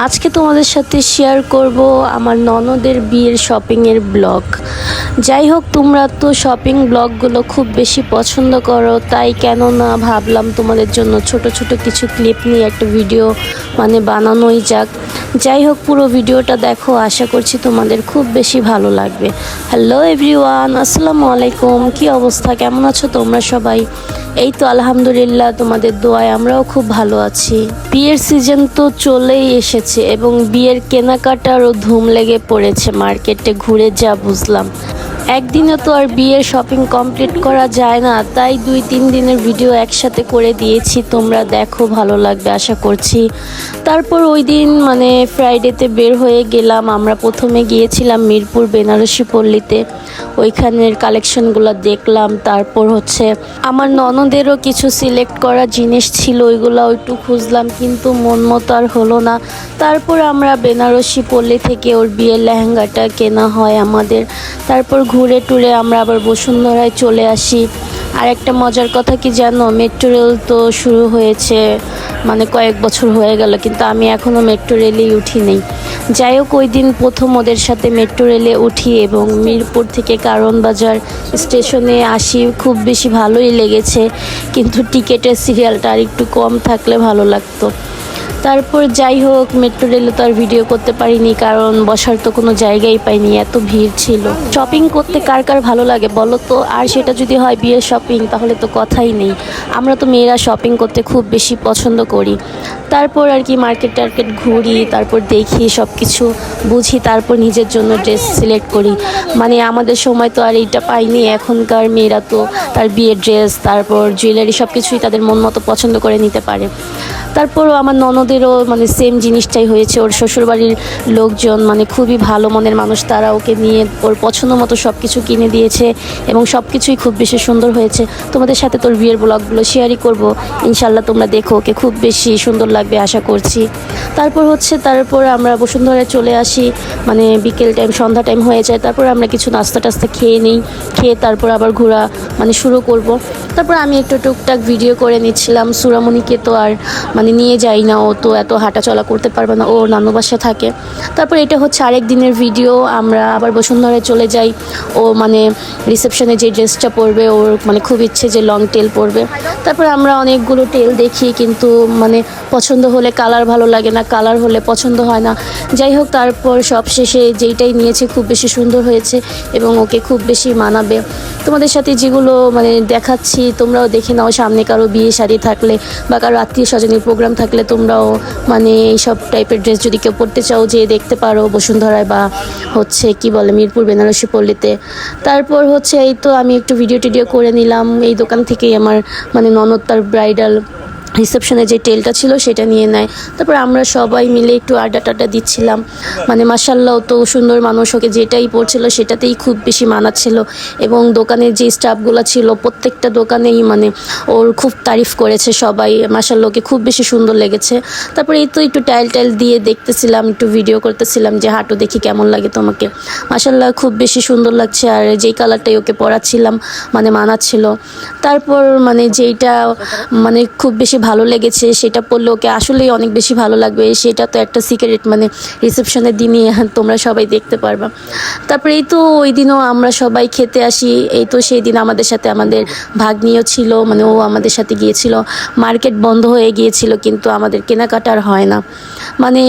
আজকে তোমাদের সাথে শেয়ার করব আমার ননদের বিয়ের শপিংয়ের ব্লগ। যাই হোক, তোমরা তো শপিং ব্লগগুলো খুব বেশি পছন্দ করো, তাই কেন না ভাবলাম তোমাদের জন্য ছোট ছোট কিছু ক্লিপ নিয়ে একটা ভিডিও বানানোই যাক। যাই হোক, পুরো ভিডিওটা দেখো, আশা করছি তোমাদের খুব বেশি ভালো লাগবে। হ্যালো এভরিওয়ান, আসসালামু আলাইকুম। কি অবস্থা, কেমন আছো তোমরা সবাই? এই তো আলহামদুলিল্লাহ, তোমাদের দোয়ায় আমরাও খুব ভালো আছি। বিয়ের সিজন তো চলেই এসেছে এবং বিয়ের কেনাকাটারও ধুম লেগে পড়েছে মার্কেটে ঘুরে, যা বুঝলাম। একদিনে তো আর বিয়ের শপিং কমপ্লিট করা যায় না, তাই 2-3 দিনের ভিডিও একসাথে করে দিয়েছি। তোমরা দেখো, ভালো লাগবে আশা করছি। তারপর ওই দিন ফ্রাইডেতে বের হয়ে গেলাম। আমরা প্রথমে গিয়েছিলাম মিরপুর বেনারসি পল্লীতে, ওইখানের কালেকশনগুলো দেখলাম। তারপর আমার ননদেরও কিছু সিলেক্ট করা জিনিস ছিল, ওইগুলো একটু খুঁজলাম, কিন্তু মন মতো আর হলো না। তারপর আমরা বেনারসি পল্লী থেকে ওর বিয়ের লেহেঙ্গাটা কেনা হয় আমাদের। তারপর ঘুরে টুরে আমরা আবার বসুন্ধরায় চলে আসি। আর একটা মজার কথা কি জানো, মেট্রো রেল তো শুরু হয়েছে, কয়েক বছর হয়ে গেল, কিন্তু আমি এখনও মেট্রো রেলেই উঠি নেই। যাই হোক, ওই দিন প্রথম ওদের সাথে মেট্রো রেলে উঠি এবং মিরপুর থেকে কারণ বাজার স্টেশনে আসি। খুব বেশি ভালোই লেগেছে, কিন্তু টিকিটের সিরিয়ালটা আর একটু কম থাকলে ভালো লাগতো। তারপর যাই হোক, মেট্রো রেলে তো আর ভিডিও করতে পারিনি, কারণ বসার তো কোনো জায়গাই পাইনি, এত ভিড় ছিল। শপিং করতে কার কার ভালো লাগে বলো তো? আর সেটা যদি হয় বিয়ের শপিং, তাহলে তো কথাই নেই। আমরা তো মেয়েরা শপিং করতে খুব বেশি পছন্দ করি। তারপর আর কি মার্কেট টার্কেট ঘুরি, তারপর দেখি, সব কিছু বুঝি, তারপর নিজের জন্য ড্রেস সিলেক্ট করি। আমাদের সময় তো আর এইটা পাইনি। এখনকার মেয়েরা তো তার বিয়ের ড্রেস, তারপর জুয়েলারি, সব কিছুই তাদের মন মতো পছন্দ করে নিতে পারে। তারপরও আমার ননদেরও সেম জিনিসটাই হয়েছে। ওর শ্বশুরবাড়ির লোকজন খুবই ভালো মনের মানুষ, তারা ওকে নিয়ে ওর পছন্দ মতো সব কিছু কিনে দিয়েছে এবং সব কিছুই খুব বেশি সুন্দর হয়েছে। তোমাদের সাথে তোর বিয়ের ব্লগগুলো শেয়ারই করব ইনশাল্লাহ। তোমরা দেখো, ওকে খুব বেশি সুন্দর লাগবে আশা করছি। তারপর আমরা বসুন্ধরায় চলে আসি, বিকেল টাইম, সন্ধ্যা টাইম হয়ে যায়। তারপর আমরা কিছু নাস্তা টাস্তা খেয়ে নিই, খেয়ে তারপর আবার ঘোরা শুরু করব। তারপর আমি একটু টুকটাক ভিডিও করে নিচ্ছিলাম। সুরামণিকে তো আর নিয়ে যাই না, ও তো এত হাঁটা চলা করতে পারবে না, ও নানু বাসা থাকে। তারপর এটা হচ্ছে আরেক দিনের ভিডিও। আমরা আবার বসুন্ধরায় চলে যাই। ও রিসেপশনে যে ড্রেসটা পরবে, ওর খুব ইচ্ছে যে লং টেল পরবে। তারপর আমরা অনেকগুলো টেল দেখি, কিন্তু পছন্দ হলে কালার ভালো লাগে না, কালার হলে পছন্দ হয় না। যাই হোক, তারপর সব শেষে যেইটাই নিয়েছে খুব বেশি সুন্দর হয়েছে এবং ওকে খুব বেশি মানাবে। তোমাদের সাথে যেগুলো দেখাচ্ছি, তোমরাও দেখে নাও। সামনে কারো বিয়ে শাড়ি থাকলে বা কারো আত্মীয় স্বজনের প্রোগ্রাম থাকলে তোমরাও এইসব টাইপের ড্রেস যদি কেউ পরতে চাও, যে দেখতে পারো বসুন্ধরায় বা মিরপুর বেনারসি পল্লীতে। তারপর এই তো আমি একটু ভিডিও টিডিও করে নিলাম। এই দোকান থেকেই আমার ননদ তার ব্রাইডাল রিসেপশনে যে টেলটা ছিল সেটা নিয়ে নেয়। তারপর আমরা সবাই মিলে একটু আড্ডা টাড্ডা দিচ্ছিলাম। মাশাআল্লাহ, তো সুন্দর মানুষ, ওকে যেটাই পড়ছিল সেটাতেই খুব বেশি মানাচ্ছিল। এবং দোকানের যে স্টাফগুলো ছিল, প্রত্যেকটা দোকানেই ওর খুব তারিফ করেছে সবাই। মাশাআল্লাহ, ওকে খুব বেশি সুন্দর লেগেছে। তারপরে এই তো একটু টাইল দিয়ে দেখতেছিলাম, একটু ভিডিও করতেছিলাম যে হাঁটু দেখি কেমন লাগে তোমাকে। মাশাআল্লাহ, খুব বেশি সুন্দর লাগছে। আর যেই কালারটাই ওকে পরাচ্ছিলাম মানাচ্ছিল। তারপর যেইটা খুব বেশি ভালো লেগেছে সেটা পরলে ওকে আসলেই অনেক বেশি ভালো লাগবে। সেটা তো একটা সিক্রেট, রিসেপশনের দিনই তোমরা সবাই দেখতে পারবা। তারপরে এই তো ওই দিনও আমরা সবাই খেতে আসি। এই তো সেই দিন আমাদের সাথে আমাদের ভাগ্নিও ছিল, ও আমাদের সাথে গিয়েছিল। মার্কেট বন্ধ হয়ে গিয়েছিল, কিন্তু আমাদের কেনাকাটা আর হয় না।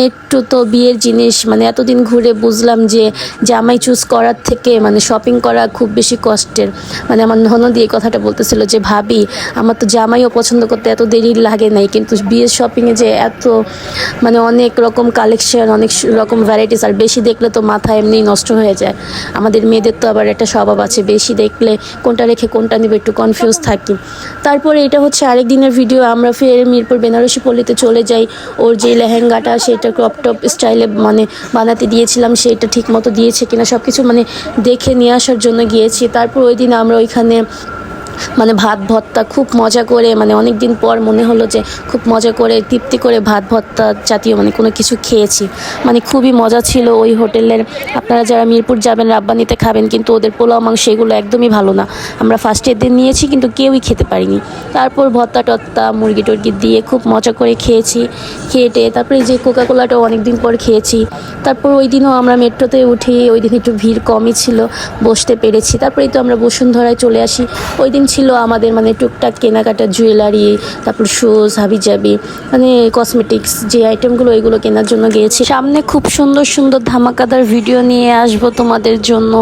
একটু তো বিয়ের জিনিস এতদিন ঘুরে বুঝলাম যে জামাই চুজ করার থেকে শপিং করা খুব বেশি কষ্টের। আমার ননদ এই কথাটা বলতেছিল যে, ভাবি, আমার তো জামাইও পছন্দ করতে এত দেরি লাগে নাই, কিন্তু বিয়ের শপিংয়ে যে এত অনেক রকম কালেকশন, অনেক রকম ভ্যারাইটিস, আর বেশি দেখলে তো মাথা এমনিই নষ্ট হয়ে যায়। আমাদের মেয়েদের তো আবার একটা স্বভাব আছে, বেশি দেখলে কোনটা রেখে কোনটা নেবে একটু কনফিউজ থাকি। তারপরে এটা হচ্ছে আরেক দিনের ভিডিও। আমরা ফের মিরপুর বেনারসি পল্লীতে চলে যাই। ওর যে লেহেঙ্গাটা, সেটা ক্রপ টপ স্টাইলে বানাতে দিয়েছিলাম, সেটা ঠিক মতো দিয়েছে কিনা সব কিছু দেখে নিয়ে আসার জন্য গিয়েছি। তারপর ওই দিন আমরা ওইখানে মানে ভাত ভর্তা খুব মজা করে, মানে অনেক দিন পর মনে হলো যে খুব মজা করে তৃপ্তি করে ভাত ভর্তা জাতীয় মানে কোনো কিছু খেয়েছি। মানে খুবই মজা ছিল ওই হোটেলের। আপনারা যারা মিরপুর যাবেন রাব্বানিতে খাবেন, কিন্তু ওদের পোলাও মাংস এগুলো একদমই ভালো না। আমরা ফার্স্টের দিন নিয়েছি কিন্তু কেউই খেতে পারিনি। তারপর ভর্তা টত্তা মুরগি টুরগি দিয়ে খুব মজা করে খেয়েছি। খেয়ে তারপরে এই যে কোকাকোলাটাও অনেক দিন পর খেয়েছি। তারপর ওই দিনও আমরা মেট্রোতে উঠি, ওই দিন একটু ভিড় কমই ছিল, বসতে পেরেছি। তারপরেই তো আমরা বসুন্ধরায় চলে আসি। ওই দিন ছিল আমাদের মানে টুকটাক কেনাকাটা, জুয়েলারি, তারপর শুজ, হাবিজাবি, মানে কসমেটিক্স যে আইটেমগুলো ওইগুলো কেনার জন্য গিয়েছি। সামনে খুব সুন্দর সুন্দর ধামাকাদার ভিডিও নিয়ে আসবো তোমাদের জন্য।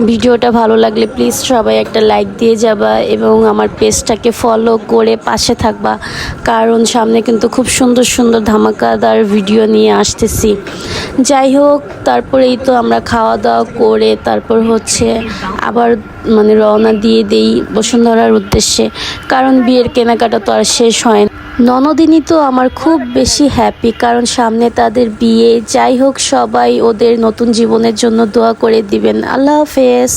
ভিডিওটা ভালো লাগলে প্লিজ সবাই একটা লাইক দিয়ে যাবা এবং আমার পেজটাকে ফলো করে পাশে থাকবা, কারণ সামনে কিন্তু খুব সুন্দর সুন্দর ধামাকাদার ভিডিও নিয়ে আসতেছি। যাই হোক, তারপরেই তো আমরা খাওয়া দাওয়া করে তারপর হচ্ছে আবার মানে রওনা দিয়ে দেই বসুন্ধরার উদ্দেশ্যে, কারণ বিয়ের কেনাকাটা তো আর শেষ হয় না। ননদিনই তো আমার খুব বেশি হ্যাপি, কারণ সামনে তাদের বিয়ে। যাই হোক, সবাই ওদের নতুন জীবনের জন্য দোয়া করে দিবেন। আল্লাহ হাফেজ।